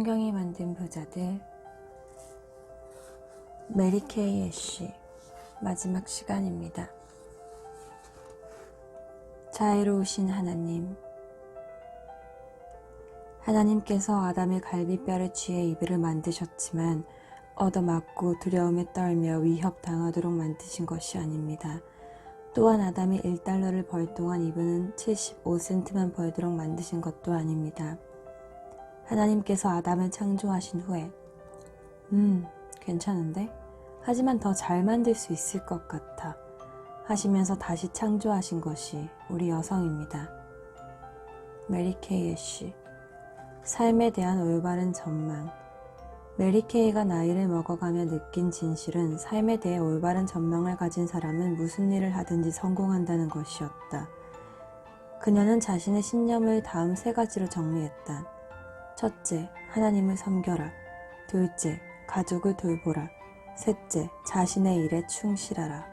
성경이 만든 부자들 메리 케이 애쉬 마지막 시간입니다. 자애로우신 하나님, 하나님께서 아담의 갈비뼈를 쥐어 이불을 만드셨지만 얻어맞고 두려움에 떨며 위협당하도록 만드신 것이 아닙니다. 또한 아담이 $1를 벌 동안 이브는 75센트만 벌도록 만드신 것도 아닙니다. 하나님께서 아담을 창조하신 후에 괜찮은데? 하지만 더 잘 만들 수 있을 것 같아 하시면서 다시 창조하신 것이 우리 여성입니다. 메리 케이 애쉬. 삶에 대한 올바른 전망. 메리 케이가 나이를 먹어가며 느낀 진실은 삶에 대해 올바른 전망을 가진 사람은 무슨 일을 하든지 성공한다는 것이었다. 그녀는 자신의 신념을 다음 3가지로 정리했다. 첫째, 하나님을 섬겨라. 둘째, 가족을 돌보라. 셋째, 자신의 일에 충실하라.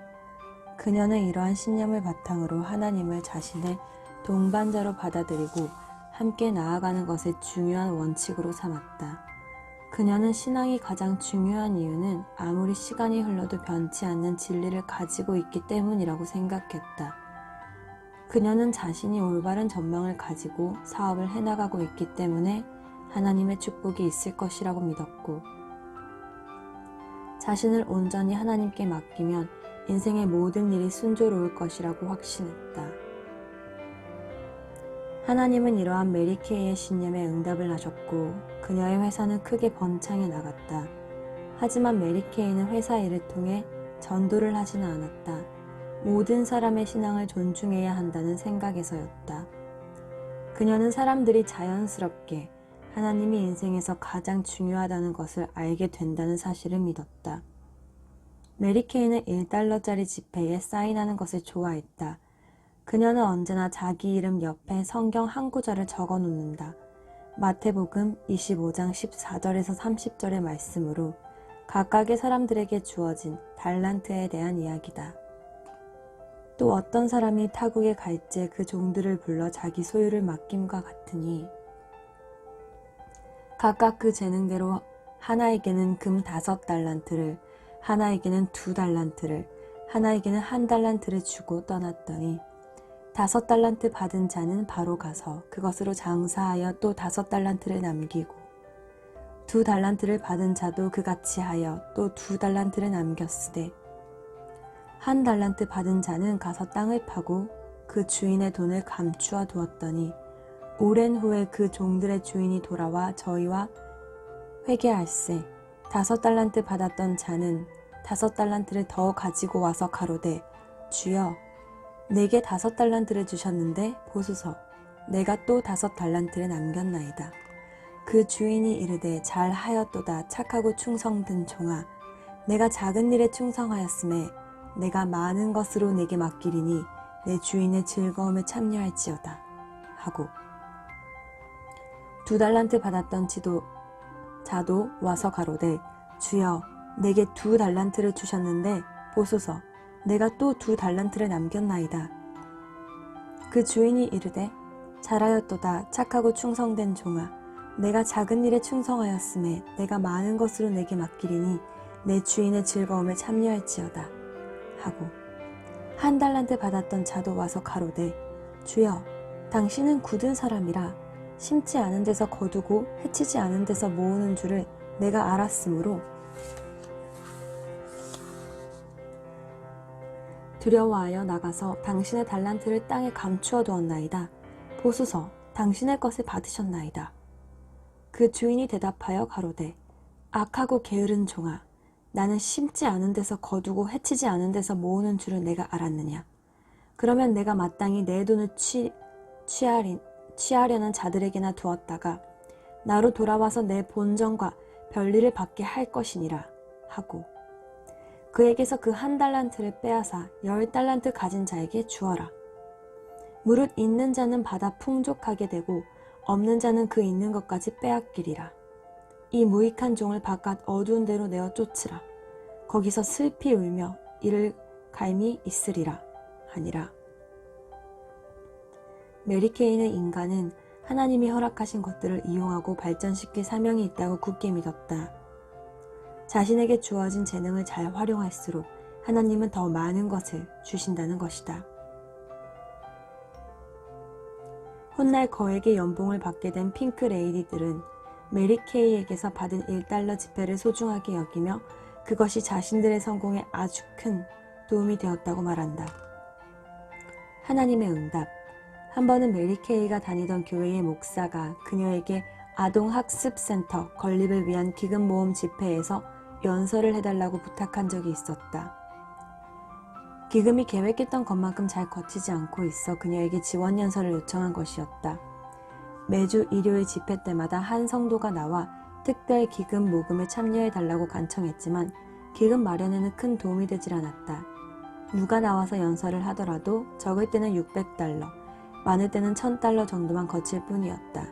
그녀는 이러한 신념을 바탕으로 하나님을 자신의 동반자로 받아들이고 함께 나아가는 것을 중요한 원칙으로 삼았다. 그녀는 신앙이 가장 중요한 이유는 아무리 시간이 흘러도 변치 않는 진리를 가지고 있기 때문이라고 생각했다. 그녀는 자신이 올바른 전망을 가지고 사업을 해나가고 있기 때문에 하나님의 축복이 있을 것이라고 믿었고, 자신을 온전히 하나님께 맡기면 인생의 모든 일이 순조로울 것이라고 확신했다. 하나님은 이러한 메리 케이의 신념에 응답을 하셨고 그녀의 회사는 크게 번창해 나갔다. 하지만 메리 케이는 회사 일을 통해 전도를 하지는 않았다. 모든 사람의 신앙을 존중해야 한다는 생각에서였다. 그녀는 사람들이 자연스럽게 하나님이 인생에서 가장 중요하다는 것을 알게 된다는 사실을 믿었다. 메리 케이는 $1짜리 지폐에 사인하는 것을 좋아했다. 그녀는 언제나 자기 이름 옆에 성경 한 구절을 적어 놓는다. 마태복음 25장 14절에서 30절의 말씀으로 각각의 사람들에게 주어진 달란트에 대한 이야기다. 또 어떤 사람이 타국에 갈지 그 종들을 불러 자기 소유를 맡김과 같으니 각각 그 재능대로 하나에게는 금 5달란트를, 하나에게는 2달란트를, 하나에게는 1달란트를 주고 떠났더니 5달란트 받은 자는 바로 가서 그것으로 장사하여 또 5달란트를 남기고 2달란트를 받은 자도 그같이 하여 또 2달란트를 남겼으되 1달란트 받은 자는 가서 땅을 파고 그 주인의 돈을 감추어 두었더니 오랜 후에 그 종들의 주인이 돌아와 저희와 회개할세 5달란트 받았던 자는 5달란트를 더 가지고 와서 가로되 주여 내게 5달란트를 주셨는데 보소서 내가 또 5달란트를 남겼나이다. 그 주인이 이르되 잘하였도다 착하고 충성된 종아 내가 작은 일에 충성하였음에 내가 많은 것으로 내게 맡기리니 내 주인의 즐거움에 참여할지어다 하고 2달란트 받았던 자도 와서 가로되 주여 내게 2달란트를 주셨는데 보소서 내가 또 2달란트를 남겼나이다. 그 주인이 이르되 잘하였도다 착하고 충성된 종아 내가 작은 일에 충성하였음에 내가 많은 것으로 내게 맡기리니 내 주인의 즐거움에 참여할지어다 하고 1달란트 받았던 자도 와서 가로되 주여 당신은 굳은 사람이라 심지 않은 데서 거두고 해치지 않은 데서 모으는 줄을 내가 알았으므로 두려워하여 나가서 당신의 달란트를 땅에 감추어 두었나이다. 보소서 당신의 것을 받으셨나이다. 그 주인이 대답하여 가로되 악하고 게으른 종아 나는 심지 않은 데서 거두고 해치지 않은 데서 모으는 줄을 내가 알았느냐. 그러면 내가 마땅히 내 돈을 취하려는 자들에게나 두었다가 나로 돌아와서 내 본전과 별리를 받게 할 것이니라 하고 그에게서 그 1달란트를 빼앗아 10달란트 가진 자에게 주어라. 무릇 있는 자는 받아 풍족하게 되고 없는 자는 그 있는 것까지 빼앗기리라. 이 무익한 종을 바깥 어두운 데로 내어 쫓으라. 거기서 슬피 울며 이를 갈미 있으리라 하니라. 메리 케이는 인간은 하나님이 허락하신 것들을 이용하고 발전시킬 사명이 있다고 굳게 믿었다. 자신에게 주어진 재능을 잘 활용할수록 하나님은 더 많은 것을 주신다는 것이다. 훗날 거액의 연봉을 받게 된 핑크 레이디들은 메리 케이에게서 받은 $1 지폐를 소중하게 여기며 그것이 자신들의 성공에 아주 큰 도움이 되었다고 말한다. 하나님의 응답. 한 번은 메리 케이가 다니던 교회의 목사가 그녀에게 아동학습센터 건립을 위한 기금 모금 집회에서 연설을 해달라고 부탁한 적이 있었다. 기금이 계획했던 것만큼 잘 거치지 않고 있어 그녀에게 지원 연설을 요청한 것이었다. 매주 일요일 집회 때마다 한 성도가 나와 특별 기금 모금에 참여해달라고 간청했지만 기금 마련에는 큰 도움이 되질 않았다. 누가 나와서 연설을 하더라도 적을 때는 $600, 많을 때는 $1000 정도만 거칠 뿐이었다.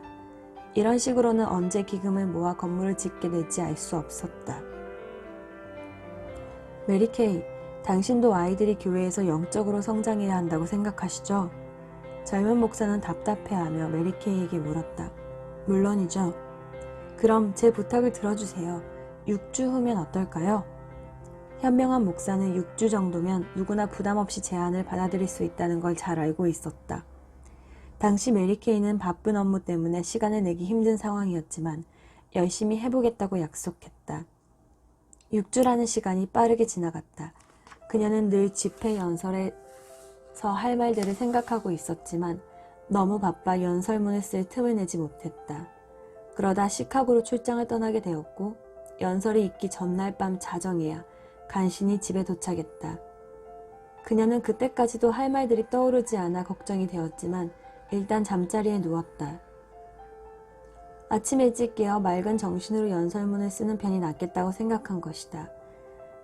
이런 식으로는 언제 기금을 모아 건물을 짓게 될지 알 수 없었다. 메리 케이, 당신도 아이들이 교회에서 영적으로 성장해야 한다고 생각하시죠? 젊은 목사는 답답해하며 메리 케이에게 물었다. 물론이죠. 그럼 제 부탁을 들어주세요. 6주 후면 어떨까요? 현명한 목사는 6주 정도면 누구나 부담 없이 제안을 받아들일 수 있다는 걸 잘 알고 있었다. 당시 메리 케이는 바쁜 업무 때문에 시간을 내기 힘든 상황이었지만 열심히 해보겠다고 약속했다. 6주라는 시간이 빠르게 지나갔다. 그녀는 늘 집회 연설에서 할 말들을 생각하고 있었지만 너무 바빠 연설문을 쓸 틈을 내지 못했다. 그러다 시카고로 출장을 떠나게 되었고 연설이 있기 전날 밤 자정에야 간신히 집에 도착했다. 그녀는 그때까지도 할 말들이 떠오르지 않아 걱정이 되었지만 일단 잠자리에 누웠다. 아침 일찍 깨어 맑은 정신으로 연설문을 쓰는 편이 낫겠다고 생각한 것이다.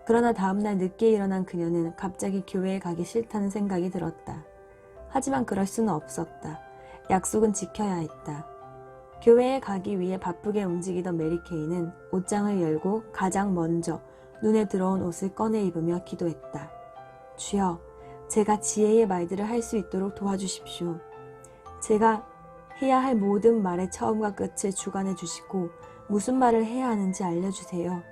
그러나 다음날 늦게 일어난 그녀는 갑자기 교회에 가기 싫다는 생각이 들었다. 하지만 그럴 수는 없었다. 약속은 지켜야 했다. 교회에 가기 위해 바쁘게 움직이던 메리 케이는 옷장을 열고 가장 먼저 눈에 들어온 옷을 꺼내 입으며 기도했다. 주여, 제가 지혜의 말들을 할 수 있도록 도와주십시오. 제가 해야 할 모든 말의 처음과 끝을 주관해 주시고 무슨 말을 해야 하는지 알려주세요.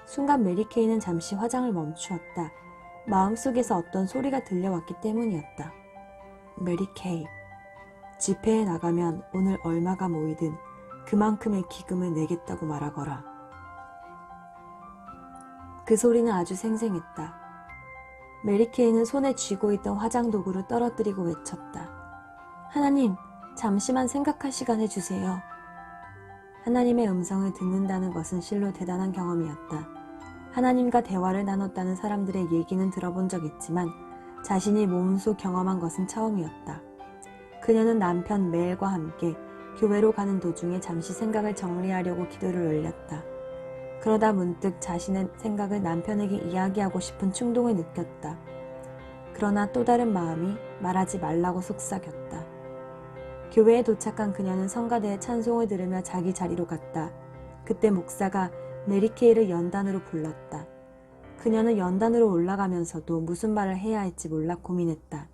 순간 메리 케이는 잠시 화장을 멈추었다. 마음속에서 어떤 소리가 들려왔기 때문이었다. 메리 케이, 집회에 나가면 오늘 얼마가 모이든 그만큼의 기금을 내겠다고 말하거라. 그 소리는 아주 생생했다. 메리 케이는 손에 쥐고 있던 화장 도구를 떨어뜨리고 외쳤다. 하나님, 잠시만 생각할 시간을 주세요. 하나님의 음성을 듣는다는 것은 실로 대단한 경험이었다. 하나님과 대화를 나눴다는 사람들의 얘기는 들어본 적 있지만 자신이 몸소 경험한 것은 처음이었다. 그녀는 남편 멜과 함께 교회로 가는 도중에 잠시 생각을 정리하려고 기도를 올렸다. 그러다 문득 자신의 생각을 남편에게 이야기하고 싶은 충동을 느꼈다. 그러나 또 다른 마음이 말하지 말라고 속삭였다. 교회에 도착한 그녀는 성가대의 찬송을 들으며 자기 자리로 갔다. 그때 목사가 메리 케이를 연단으로 불렀다. 그녀는 연단으로 올라가면서도 무슨 말을 해야 할지 몰라 고민했다.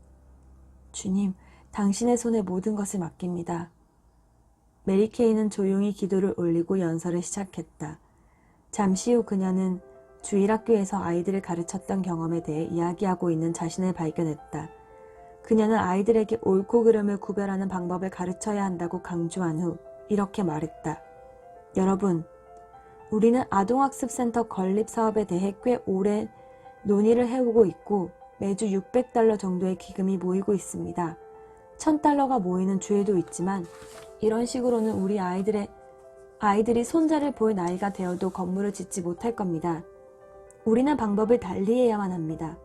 주님, 당신의 손에 모든 것을 맡깁니다. 메리 케이는 조용히 기도를 올리고 연설을 시작했다. 잠시 후 그녀는 주일학교에서 아이들을 가르쳤던 경험에 대해 이야기하고 있는 자신을 발견했다. 그녀는 아이들에게 옳고 그름을 구별하는 방법을 가르쳐야 한다고 강조한 후 이렇게 말했다. 여러분, 우리는 아동학습센터 건립 사업에 대해 꽤 오랜 논의를 해오고 있고 매주 $600 정도의 기금이 모이고 있습니다. $1000가 모이는 주에도 있지만 이런 식으로는 우리 아이들이 손자를 볼 나이가 되어도 건물을 짓지 못할 겁니다. 우리는 방법을 달리해야만 합니다.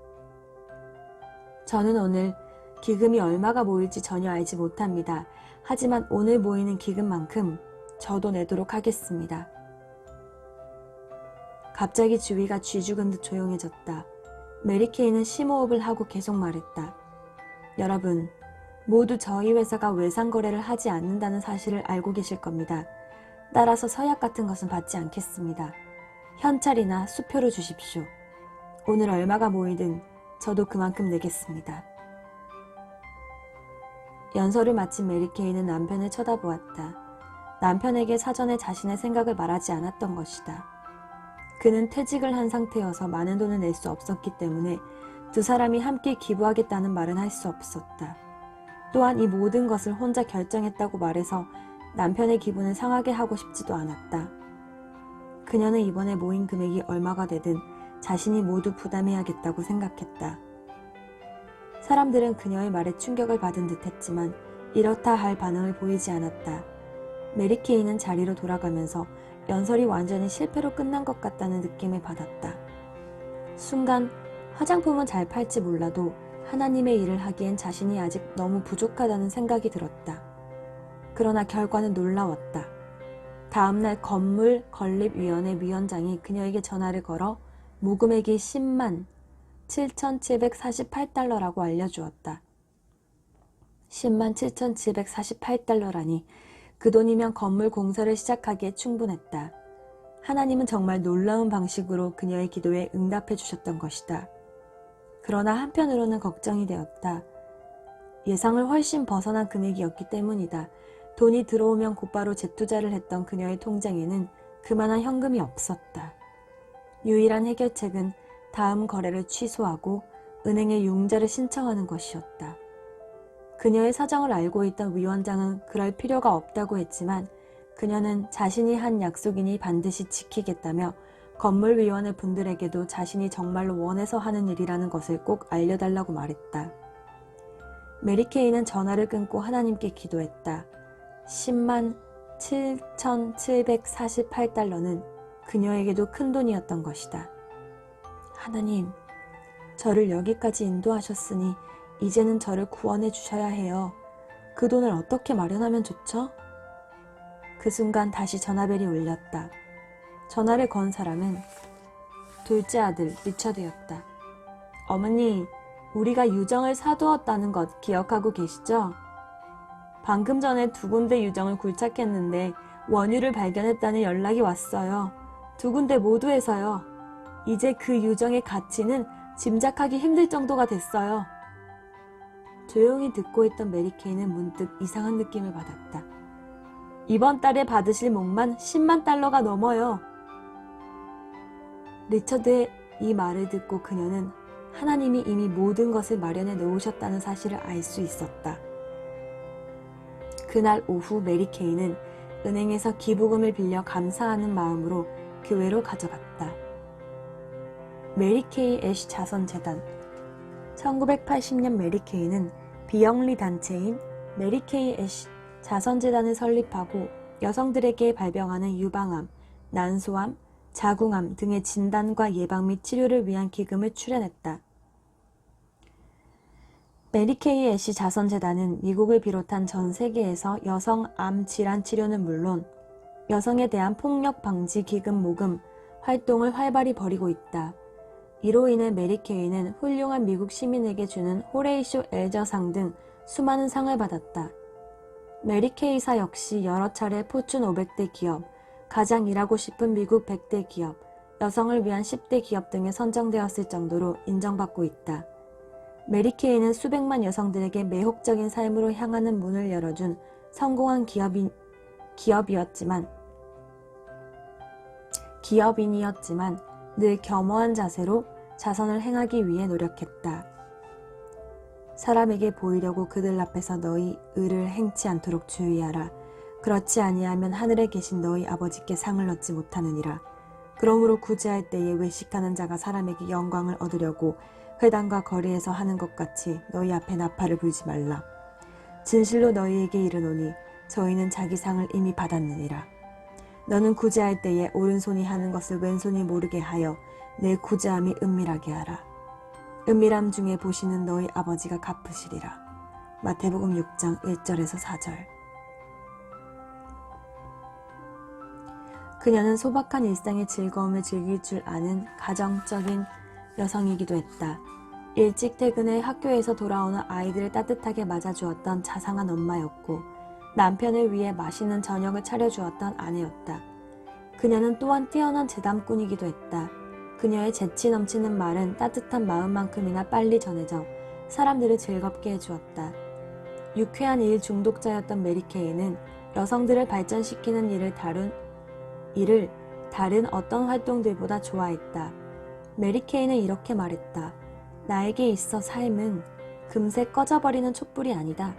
저는 오늘 기금이 얼마가 모일지 전혀 알지 못합니다. 하지만 오늘 모이는 기금만큼 저도 내도록 하겠습니다. 갑자기 주위가 쥐 죽은 듯 조용해졌다. 메리 케이는 심호흡을 하고 계속 말했다. 여러분, 모두 저희 회사가 외상거래를 하지 않는다는 사실을 알고 계실 겁니다. 따라서 서약 같은 것은 받지 않겠습니다. 현찰이나 수표로 주십시오. 오늘 얼마가 모이든 저도 그만큼 내겠습니다. 연설을 마친 메리케이는 남편을 쳐다보았다. 남편에게 사전에 자신의 생각을 말하지 않았던 것이다. 그는 퇴직을 한 상태여서 많은 돈을 낼 수 없었기 때문에 두 사람이 함께 기부하겠다는 말은 할 수 없었다. 또한 이 모든 것을 혼자 결정했다고 말해서 남편의 기분을 상하게 하고 싶지도 않았다. 그녀는 이번에 모인 금액이 얼마가 되든 자신이 모두 부담해야겠다고 생각했다. 사람들은 그녀의 말에 충격을 받은 듯 했지만 이렇다 할 반응을 보이지 않았다. 메리케이는 자리로 돌아가면서 연설이 완전히 실패로 끝난 것 같다는 느낌을 받았다. 순간 화장품은 잘 팔지 몰라도 하나님의 일을 하기엔 자신이 아직 너무 부족하다는 생각이 들었다. 그러나 결과는 놀라웠다. 다음날 건물 건립위원회 위원장이 그녀에게 전화를 걸어 모금액이 10만 7,748달러라고 알려주었다. 10만 7,748달러라니 그 돈이면 건물 공사를 시작하기에 충분했다. 하나님은 정말 놀라운 방식으로 그녀의 기도에 응답해 주셨던 것이다. 그러나 한편으로는 걱정이 되었다. 예상을 훨씬 벗어난 금액이었기 때문이다. 돈이 들어오면 곧바로 재투자를 했던 그녀의 통장에는 그만한 현금이 없었다. 유일한 해결책은 다음 거래를 취소하고 은행에 융자를 신청하는 것이었다. 그녀의 사정을 알고 있던 위원장은 그럴 필요가 없다고 했지만 그녀는 자신이 한 약속이니 반드시 지키겠다며 건물위원회 분들에게도 자신이 정말로 원해서 하는 일이라는 것을 꼭 알려달라고 말했다. 메리케이는 전화를 끊고 하나님께 기도했다. 10만 7,748달러는 그녀에게도 큰 돈이었던 것이다. 하나님, 저를 여기까지 인도하셨으니 이제는 저를 구원해 주셔야 해요. 그 돈을 어떻게 마련하면 좋죠? 그 순간 다시 전화벨이 울렸다. 전화를 건 사람은 둘째 아들 리처드였다. 어머니, 우리가 유정을 사두었다는 것 기억하고 계시죠? 방금 전에 2군데 유정을 굴착했는데 원유를 발견했다는 연락이 왔어요. 2군데 모두에서요. 이제 그 유정의 가치는 짐작하기 힘들 정도가 됐어요. 조용히 듣고 있던 메리케이는 문득 이상한 느낌을 받았다. 이번 달에 받으실 목만 10만 달러가 넘어요. 리처드의 이 말을 듣고 그녀는 하나님이 이미 모든 것을 마련해 놓으셨다는 사실을 알 수 있었다. 그날 오후 메리케이는 은행에서 기부금을 빌려 감사하는 마음으로 교회로 가져갔다. 메리케이 애쉬 자선재단 1980년 메리케이는 비영리 단체인 메리케이 애쉬 자선재단을 설립하고 여성들에게 발병하는 유방암, 난소암, 자궁암 등의 진단과 예방 및 치료를 위한 기금을 출연했다. 메리케이 애쉬 자선재단은 미국을 비롯한 전 세계에서 여성 암 질환 치료는 물론 여성에 대한 폭력 방지 기금 모금 활동을 활발히 벌이고 있다. 이로 인해 메리케이는 훌륭한 미국 시민에게 주는 호레이쇼 엘저상 등 수많은 상을 받았다. 메리케이사 역시 여러 차례 포춘 500대 기업, 가장 일하고 싶은 미국 100대 기업, 여성을 위한 10대 기업 등에 선정되었을 정도로 인정받고 있다. 메리케이는 수백만 여성들에게 매혹적인 삶으로 향하는 문을 열어준 성공한 기업인이었지만 늘 겸허한 자세로 자선을 행하기 위해 노력했다. 사람에게 보이려고 그들 앞에서 너희 의를 행치 않도록 주의하라. 그렇지 아니하면 하늘에 계신 너희 아버지께 상을 얻지 못하느니라. 그러므로 구제할 때에 외식하는 자가 사람에게 영광을 얻으려고 회당과 거리에서 하는 것 같이 너희 앞에 나팔을 불지 말라. 진실로 너희에게 이르노니 저희는 자기 상을 이미 받았느니라. 너는 구제할 때에 오른손이 하는 것을 왼손이 모르게 하여 내 구제함이 은밀하게 하라. 은밀함 중에 보시는 너희 아버지가 갚으시리라. 마태복음 6장 1절에서 4절. 그녀는 소박한 일상의 즐거움을 즐길 줄 아는 가정적인 여성이기도 했다. 일찍 퇴근해 학교에서 돌아오는 아이들을 따뜻하게 맞아주었던 자상한 엄마였고 남편을 위해 맛있는 저녁을 차려주었던 아내였다. 그녀는 또한 뛰어난 재담꾼이기도 했다. 그녀의 재치 넘치는 말은 따뜻한 마음만큼이나 빨리 전해져 사람들을 즐겁게 해주었다. 유쾌한 일 중독자였던 메리케이는 여성들을 발전시키는 일을 다른 어떤 활동들보다 좋아했다. 메리케이는 이렇게 말했다. 나에게 있어 삶은 금세 꺼져버리는 촛불이 아니다.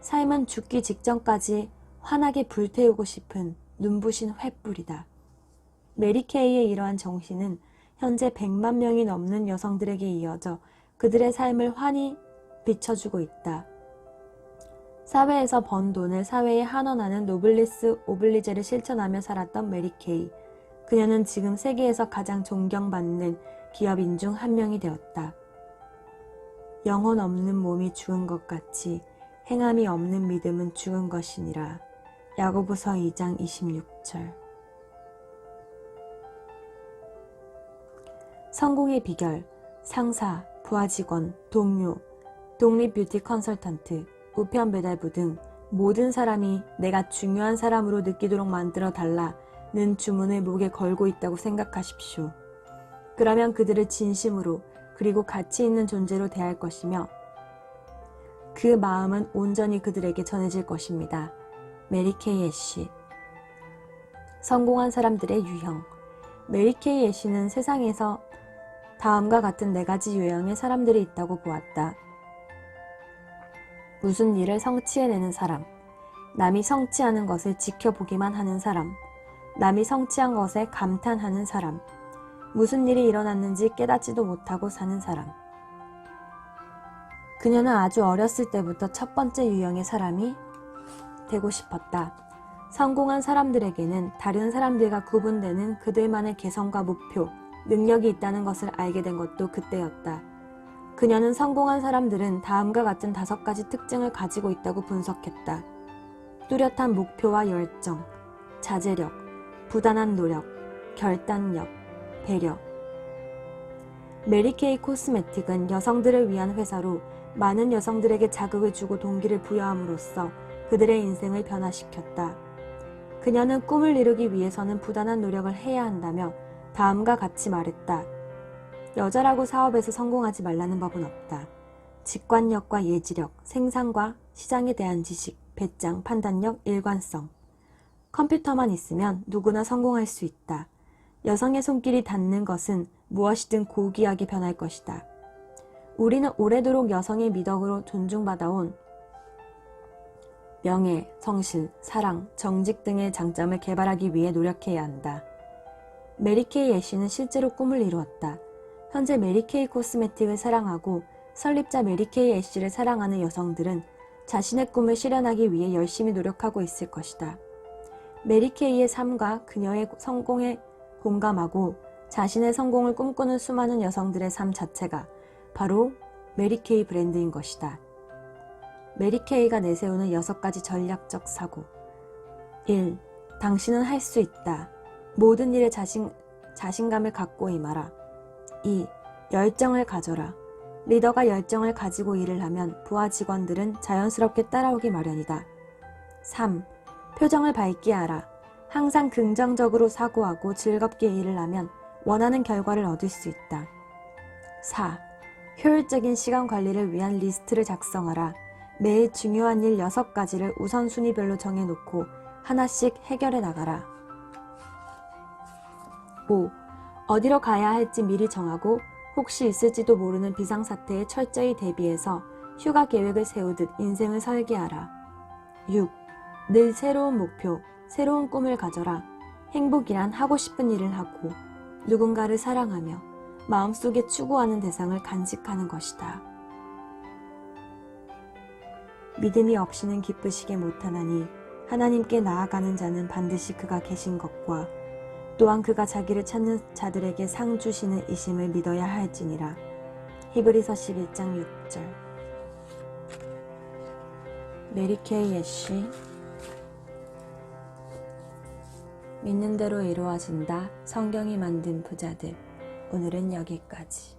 삶은 죽기 직전까지 환하게 불태우고 싶은 눈부신 횃불이다. 메리케이의 이러한 정신은 현재 100만 명이 넘는 여성들에게 이어져 그들의 삶을 환히 비춰주고 있다. 사회에서 번 돈을 사회에 환원하는 노블리스 오블리제를 실천하며 살았던 메리케이. 그녀는 지금 세계에서 가장 존경받는 기업인 중 한 명이 되었다. 영혼 없는 몸이 죽은 것 같이 행함이 없는 믿음은 죽은 것이니라. 야고보서 2장 26절. 성공의 비결, 상사, 부하 직원, 동료, 독립 뷰티 컨설턴트, 우편 배달부 등 모든 사람이 내가 중요한 사람으로 느끼도록 만들어 달라는 주문을 목에 걸고 있다고 생각하십시오. 그러면 그들을 진심으로 그리고 가치 있는 존재로 대할 것이며 그 마음은 온전히 그들에게 전해질 것입니다. 메리케이 애쉬. 성공한 사람들의 유형. 메리케이 애쉬는 세상에서 다음과 같은 4가지 유형의 사람들이 있다고 보았다. 무슨 일을 성취해내는 사람, 남이 성취하는 것을 지켜보기만 하는 사람, 남이 성취한 것에 감탄하는 사람, 무슨 일이 일어났는지 깨닫지도 못하고 사는 사람. 그녀는 아주 어렸을 때부터 첫 번째 유형의 사람이 되고 싶었다. 성공한 사람들에게는 다른 사람들과 구분되는 그들만의 개성과 목표, 능력이 있다는 것을 알게 된 것도 그때였다. 그녀는 성공한 사람들은 다음과 같은 5가지 특징을 가지고 있다고 분석했다. 뚜렷한 목표와 열정, 자제력, 부단한 노력, 결단력, 배려. 메리케이 코스메틱은 여성들을 위한 회사로 많은 여성들에게 자극을 주고 동기를 부여함으로써 그들의 인생을 변화시켰다. 그녀는 꿈을 이루기 위해서는 부단한 노력을 해야 한다며 다음과 같이 말했다. 여자라고 사업에서 성공하지 말라는 법은 없다. 직관력과 예지력, 생산과 시장에 대한 지식, 배짱, 판단력, 일관성. 컴퓨터만 있으면 누구나 성공할 수 있다. 여성의 손길이 닿는 것은 무엇이든 고귀하게 변할 것이다. 우리는 오래도록 여성의 미덕으로 존중받아온 명예, 성실, 사랑, 정직 등의 장점을 개발하기 위해 노력해야 한다. 메리케이 애쉬는 실제로 꿈을 이루었다. 현재 메리케이 코스메틱을 사랑하고 설립자 메리케이 애쉬를 사랑하는 여성들은 자신의 꿈을 실현하기 위해 열심히 노력하고 있을 것이다. 메리케이의 삶과 그녀의 성공에 공감하고 자신의 성공을 꿈꾸는 수많은 여성들의 삶 자체가 바로 메리케이 브랜드인 것이다. 메리케이가 내세우는 6가지 전략적 사고. 1. 당신은 할 수 있다. 모든 일에 자신감을 갖고 임하라. 2. 열정을 가져라. 리더가 열정을 가지고 일을 하면 부하 직원들은 자연스럽게 따라오기 마련이다. 3. 표정을 밝게 하라. 항상 긍정적으로 사고하고 즐겁게 일을 하면 원하는 결과를 얻을 수 있다. 4. 효율적인 시간 관리를 위한 리스트를 작성하라. 매일 중요한 일 6가지를 우선순위별로 정해놓고 하나씩 해결해 나가라. 5. 어디로 가야 할지 미리 정하고 혹시 있을지도 모르는 비상사태에 철저히 대비해서 휴가 계획을 세우듯 인생을 설계하라. 6. 늘 새로운 목표, 새로운 꿈을 가져라. 행복이란 하고 싶은 일을 하고 누군가를 사랑하며 마음속에 추구하는 대상을 간직하는 것이다. 믿음이 없이는 기쁘시게 못하나니 하나님께 나아가는 자는 반드시 그가 계신 것과 또한 그가 자기를 찾는 자들에게 상 주시는 이심을 믿어야 할지니라. 히브리서 11장 6절. 메리케이 애쉬. 믿는 대로 이루어진다. 성경이 만든 부자들. 오늘은 여기까지.